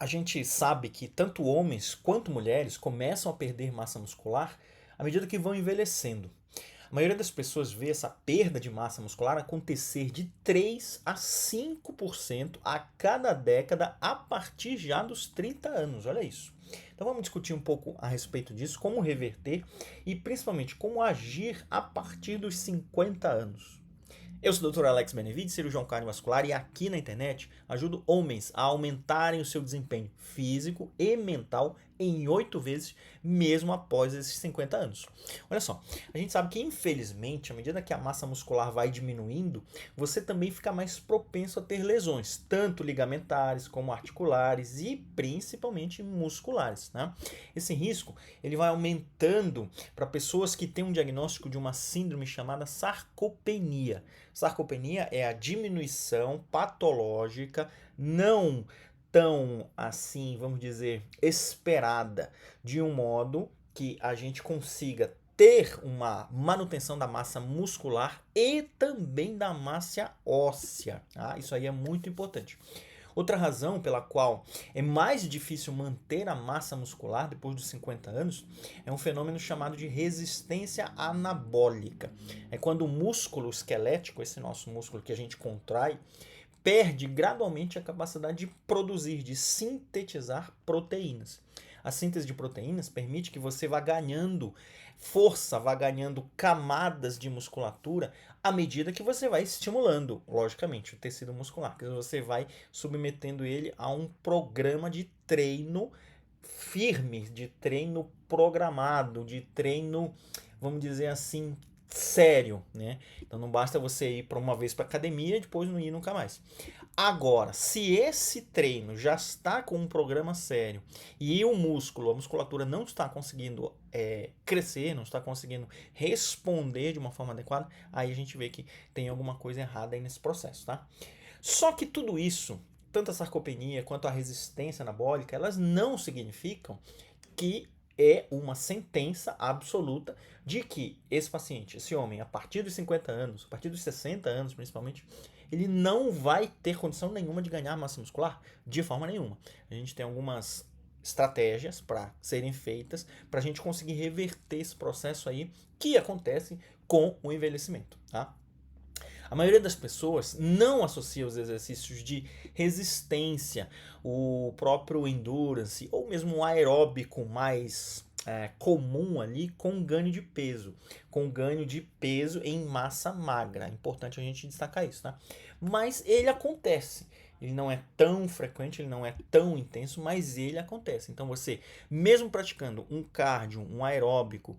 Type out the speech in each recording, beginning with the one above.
A gente sabe que tanto homens quanto mulheres começam a perder massa muscular à medida que vão envelhecendo. A maioria das pessoas vê essa perda de massa muscular acontecer de 3 a 5% a cada década a partir já dos 30 anos. Olha isso. Então vamos discutir um pouco a respeito disso, como reverter e principalmente como agir a partir dos 50 anos. Eu sou o Dr. Alex Benevides, cirurgião cardiovascular, e aqui na internet ajudo homens a aumentarem o seu desempenho físico e mental em 8 vezes, mesmo após esses 50 anos. Olha só, a gente sabe que infelizmente, à medida que a massa muscular vai diminuindo, você também fica mais propenso a ter lesões, tanto ligamentares como articulares e principalmente musculares, né? Esse risco ele vai aumentando para pessoas que têm um diagnóstico de uma síndrome chamada sarcopenia. Sarcopenia é a diminuição patológica não tão assim, vamos dizer, esperada, de um modo que a gente consiga ter uma manutenção da massa muscular e também da massa óssea. Tá? Isso aí é muito importante. Outra razão pela qual é mais difícil manter a massa muscular depois dos 50 anos é um fenômeno chamado de resistência anabólica. É quando o músculo esquelético, esse nosso músculo que a gente contrai, perde gradualmente a capacidade de produzir, de sintetizar proteínas. A síntese de proteínas permite que você vá ganhando força, vá ganhando camadas de musculatura à medida que você vai estimulando, logicamente, o tecido muscular, que você vai submetendo ele a um programa de treino firme, de treino programado, de treino, vamos dizer assim, sério, né? Então não basta você ir para uma vez para academia e depois não ir nunca mais. Agora, se esse treino já está com um programa sério e o músculo, a musculatura não está conseguindo crescer, não está conseguindo responder de uma forma adequada, aí a gente vê que tem alguma coisa errada aí nesse processo, tá? Só que tudo isso, tanto a sarcopenia quanto a resistência anabólica, elas não significam que é uma sentença absoluta de que esse paciente, esse homem, a partir dos 50 anos, a partir dos 60 anos principalmente, ele não vai ter condição nenhuma de ganhar massa muscular de forma nenhuma. A gente tem algumas estratégias para serem feitas para a gente conseguir reverter esse processo aí que acontece com o envelhecimento, tá? A maioria das pessoas não associa os exercícios de resistência, o próprio endurance ou mesmo um aeróbico mais comum ali com ganho de peso, com ganho de peso em massa magra. É importante a gente destacar isso, tá? Mas ele acontece. Ele não é tão frequente, ele não é tão intenso, mas ele acontece. Então você, mesmo praticando um cardio, um aeróbico,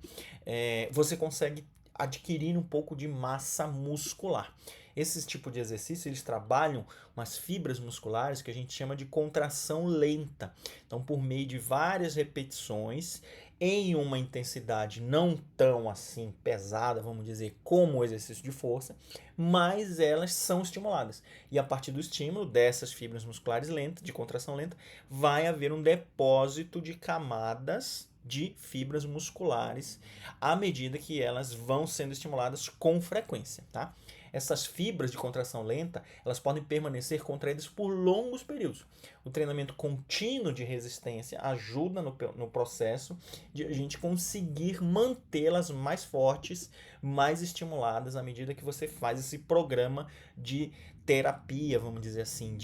você consegue adquirir um pouco de massa muscular. Esses tipos de exercício, eles trabalham umas fibras musculares que a gente chama de contração lenta. Então, por meio de várias repetições, em uma intensidade não tão assim pesada, vamos dizer, como o exercício de força, mas elas são estimuladas. E a partir do estímulo dessas fibras musculares lentas, de contração lenta, vai haver um depósito de camadas de fibras musculares à medida que elas vão sendo estimuladas com frequência, tá? Essas fibras de contração lenta, elas podem permanecer contraídas por longos períodos. O treinamento contínuo de resistência ajuda no processo de a gente conseguir mantê-las mais fortes, mais estimuladas à medida que você faz esse programa de terapia, vamos dizer assim,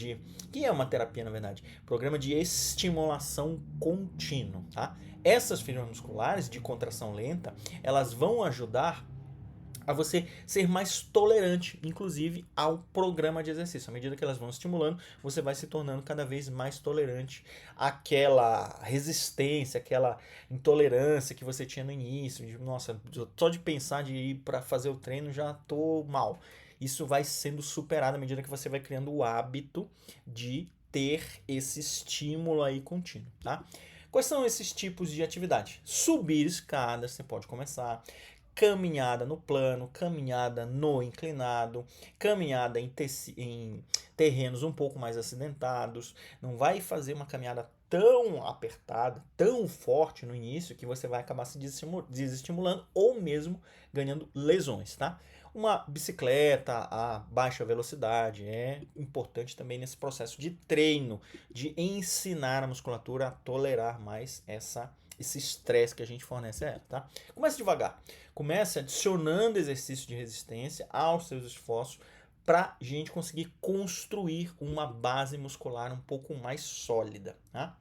que é uma terapia na verdade, programa de estimulação contínua, tá? Essas fibras musculares de contração lenta, elas vão ajudar a você ser mais tolerante, inclusive, ao programa de exercício. À medida que elas vão estimulando, você vai se tornando cada vez mais tolerante àquela resistência, àquela intolerância que você tinha no início. De, nossa, só de pensar de ir para fazer o treino já tô mal. Isso vai sendo superado à medida que você vai criando o hábito de ter esse estímulo aí contínuo, tá? Quais são esses tipos de atividade? Subir escadas, você pode começar caminhada no plano, caminhada no inclinado, caminhada em terrenos um pouco mais acidentados. Não vai fazer uma caminhada tão apertada, tão forte no início que você vai acabar se desestimulando ou mesmo ganhando lesões, tá? Uma bicicleta a baixa velocidade é importante também nesse processo de treino, de ensinar a musculatura a tolerar mais esse estresse que a gente fornece a ela, tá? Comece devagar. Comece adicionando exercícios de resistência aos seus esforços para a gente conseguir construir uma base muscular um pouco mais sólida, tá?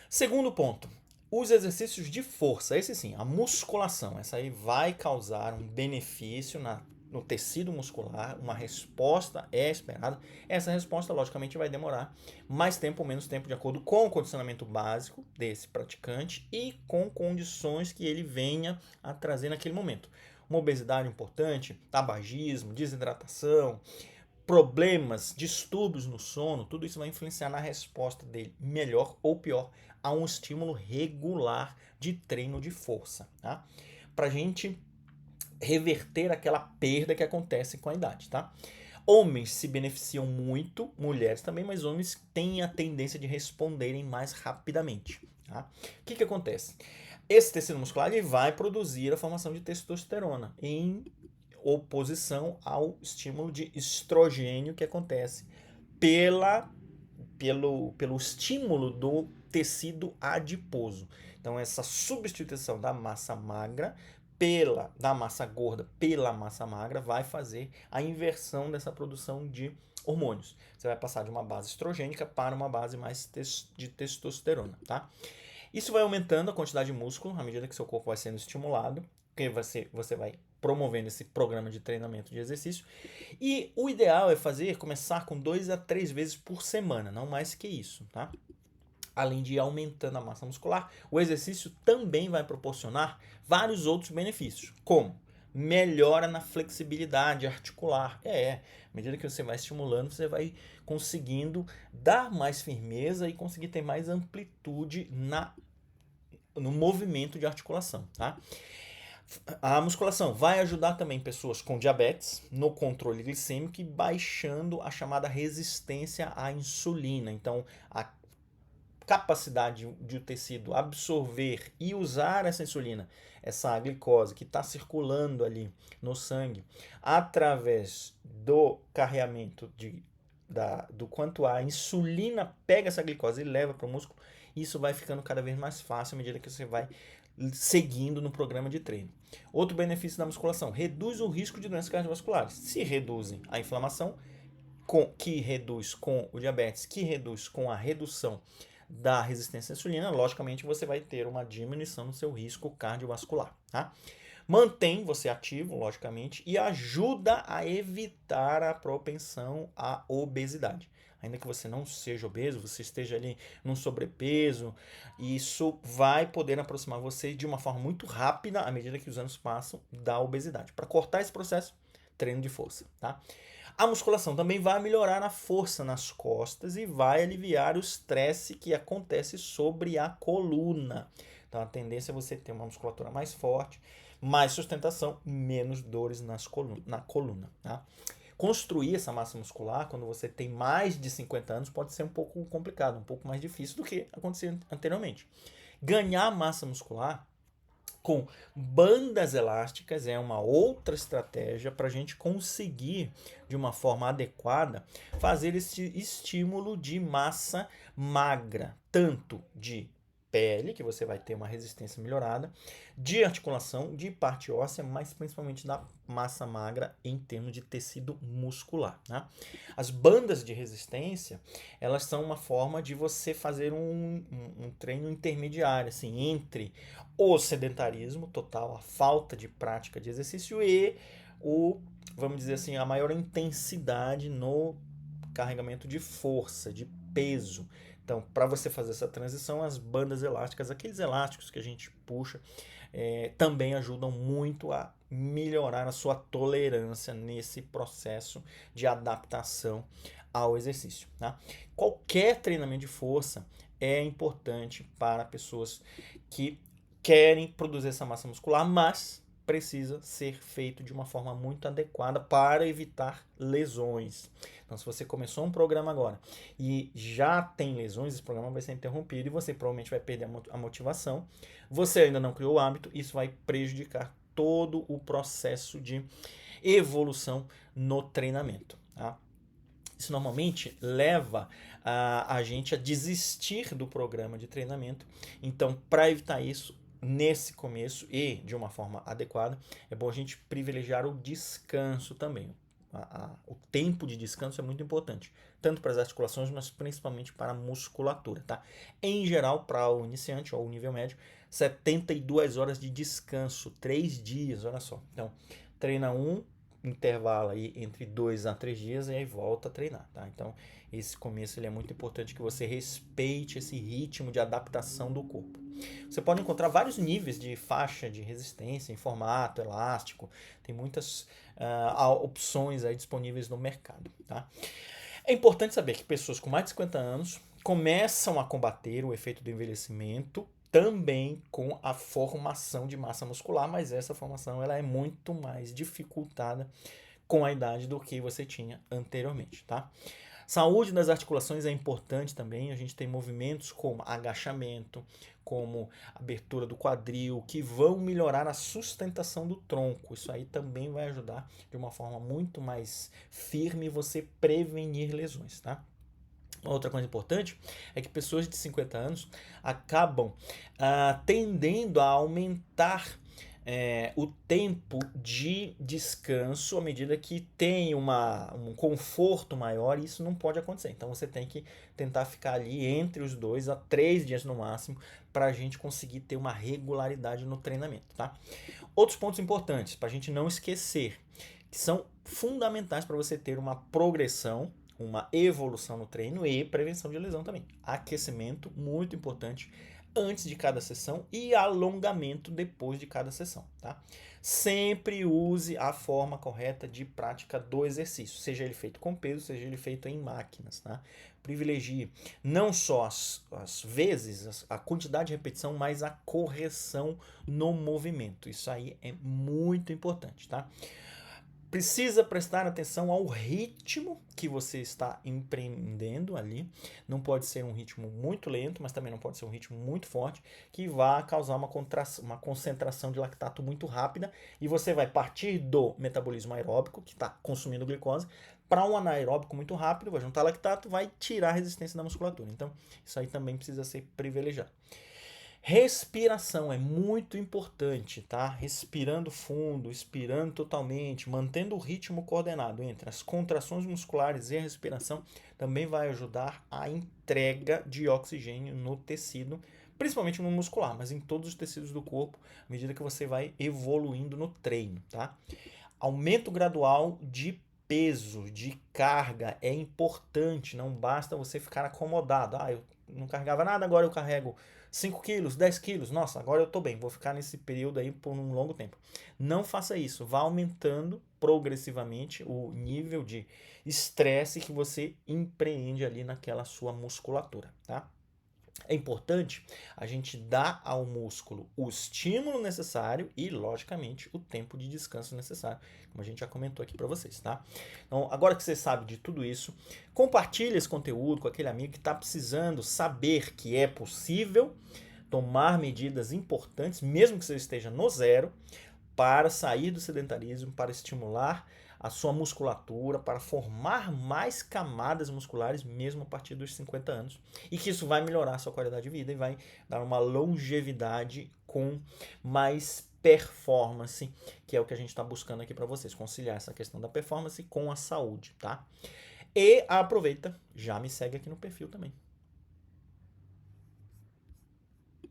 Segundo ponto, os exercícios de força, esse sim, a musculação, essa aí vai causar um benefício no tecido muscular, uma resposta é esperada. Essa resposta, logicamente, vai demorar mais tempo ou menos tempo de acordo com o condicionamento básico desse praticante e com condições que ele venha a trazer naquele momento. Uma obesidade importante, tabagismo, desidratação, problemas, distúrbios no sono, tudo isso vai influenciar na resposta dele, melhor ou pior, a um estímulo regular de treino de força, tá? Pra gente reverter aquela perda que acontece com a idade, tá? Homens se beneficiam muito, mulheres também, mas homens têm a tendência de responderem mais rapidamente, tá? O que acontece? Esse tecido muscular ele vai produzir a formação de testosterona em oposição ao estímulo de estrogênio que acontece pelo estímulo do tecido adiposo. Então, essa substituição da massa magra da massa gorda pela massa magra vai fazer a inversão dessa produção de hormônios. Você vai passar de uma base estrogênica para uma base mais de testosterona, tá? Isso vai aumentando a quantidade de músculo à medida que seu corpo vai sendo estimulado, porque você vai promovendo esse programa de treinamento de exercício. E o ideal é começar com 2 a 3 vezes por semana, não mais que isso, tá? Além de ir aumentando a massa muscular, o exercício também vai proporcionar vários outros benefícios, como melhora na flexibilidade articular. À medida que você vai estimulando, você vai conseguindo dar mais firmeza e conseguir ter mais amplitude no movimento de articulação, tá? A musculação vai ajudar também pessoas com diabetes no controle glicêmico e baixando a chamada resistência à insulina. Então, a capacidade de o tecido absorver e usar essa insulina, essa glicose que está circulando ali no sangue, através do carreamento do quanto a insulina pega essa glicose e leva para o músculo, isso vai ficando cada vez mais fácil à medida que você vai seguindo no programa de treino. Outro benefício da musculação, reduz o risco de doenças cardiovasculares. Se reduzem a inflamação, que reduz com o diabetes, que reduz com a redução da resistência à insulina, logicamente você vai ter uma diminuição no seu risco cardiovascular, tá? Mantém você ativo, logicamente, e ajuda a evitar a propensão à obesidade. Ainda que você não seja obeso, você esteja ali num sobrepeso, isso vai poder aproximar você de uma forma muito rápida, à medida que os anos passam, da obesidade. Para cortar esse processo, treino de força, tá? A musculação também vai melhorar a força nas costas e vai aliviar o estresse que acontece sobre a coluna. Então a tendência é você ter uma musculatura mais forte, mais sustentação, menos dores na coluna. Tá? Construir essa massa muscular quando você tem mais de 50 anos pode ser um pouco complicado, um pouco mais difícil do que acontecia anteriormente. Ganhar massa muscular com bandas elásticas é uma outra estratégia para a gente conseguir, de uma forma adequada, fazer esse estímulo de massa magra, tanto de pele, que você vai ter uma resistência melhorada, de articulação, de parte óssea, mas principalmente da massa magra em termos de tecido muscular. Né? As bandas de resistência, elas são uma forma de você fazer um treino intermediário, assim, entre o sedentarismo total, a falta de prática de exercício e vamos dizer assim, a maior intensidade no carregamento de força, de peso. Então, para você fazer essa transição, as bandas elásticas, aqueles elásticos que a gente puxa, também ajudam muito a melhorar a sua tolerância nesse processo de adaptação ao exercício. Tá? Qualquer treinamento de força é importante para pessoas que querem produzir essa massa muscular, mas precisa ser feito de uma forma muito adequada para evitar lesões. Então, se você começou um programa agora e já tem lesões, esse programa vai ser interrompido e você provavelmente vai perder a motivação. Você ainda não criou o hábito, isso vai prejudicar todo o processo de evolução no treinamento, tá? Isso normalmente leva a gente a desistir do programa de treinamento. Então, para evitar isso, nesse começo e de uma forma adequada, é bom a gente privilegiar o descanso também. O tempo de descanso é muito importante, tanto para as articulações, mas principalmente para a musculatura, tá? Em geral, para o iniciante ou o nível médio, 72 horas de descanso, 3 dias, olha só. Então, treina intervalo aí entre 2 a 3 dias e aí volta a treinar, tá? Então, esse começo ele é muito importante que você respeite esse ritmo de adaptação do corpo. Você pode encontrar vários níveis de faixa de resistência em formato elástico, tem muitas opções aí disponíveis no mercado, tá? É importante saber que pessoas com mais de 50 anos começam a combater o efeito do envelhecimento também com a formação de massa muscular, mas essa formação ela é muito mais dificultada com a idade do que você tinha anteriormente, tá? Saúde das articulações é importante também. A gente tem movimentos como agachamento, como abertura do quadril, que vão melhorar a sustentação do tronco. Isso aí também vai ajudar de uma forma muito mais firme você prevenir lesões, tá? Outra coisa importante é que pessoas de 50 anos acabam tendendo a aumentar o tempo de descanso à medida que tem um conforto maior, e isso não pode acontecer. Então você tem que tentar ficar ali entre os 2 a 3 dias no máximo para a gente conseguir ter uma regularidade no treinamento, tá? Outros pontos importantes para a gente não esquecer, que são fundamentais para você ter uma progressão, uma evolução no treino e prevenção de lesão também. Aquecimento, muito importante, antes de cada sessão e alongamento depois de cada sessão, tá? Sempre use a forma correta de prática do exercício, seja ele feito com peso, seja ele feito em máquinas, tá? Privilegie não só as vezes, a quantidade de repetição, mas a correção no movimento. Isso aí é muito importante, tá? Precisa prestar atenção ao ritmo que você está empreendendo ali. Não pode ser um ritmo muito lento, mas também não pode ser um ritmo muito forte, que vá causar uma concentração de lactato muito rápida, e você vai partir do metabolismo aeróbico, que está consumindo glicose, para um anaeróbico muito rápido, vai juntar lactato, vai tirar a resistência da musculatura. Então, isso aí também precisa ser privilegiado. Respiração é muito importante, tá? Respirando fundo, expirando totalmente, mantendo o ritmo coordenado entre as contrações musculares e a respiração também vai ajudar a entrega de oxigênio no tecido, principalmente no muscular, mas em todos os tecidos do corpo, à medida que você vai evoluindo no treino, tá? Aumento gradual de peso, de carga é importante, não basta você ficar acomodado. Eu não carregava nada, agora eu carrego 5 quilos, 10 quilos, nossa, agora eu tô bem, vou ficar nesse período aí por um longo tempo. Não faça isso, vá aumentando progressivamente o nível de estresse que você empreende ali naquela sua musculatura, tá? É importante a gente dar ao músculo o estímulo necessário e, logicamente, o tempo de descanso necessário, como a gente já comentou aqui para vocês, tá? Então, agora que você sabe de tudo isso, compartilhe esse conteúdo com aquele amigo que está precisando saber que é possível tomar medidas importantes, mesmo que você esteja no zero, para sair do sedentarismo, para estimular a sua musculatura, para formar mais camadas musculares mesmo a partir dos 50 anos. E que isso vai melhorar a sua qualidade de vida e vai dar uma longevidade com mais performance, que é o que a gente está buscando aqui para vocês, conciliar essa questão da performance com a saúde, tá? E aproveita, já me segue aqui no perfil também.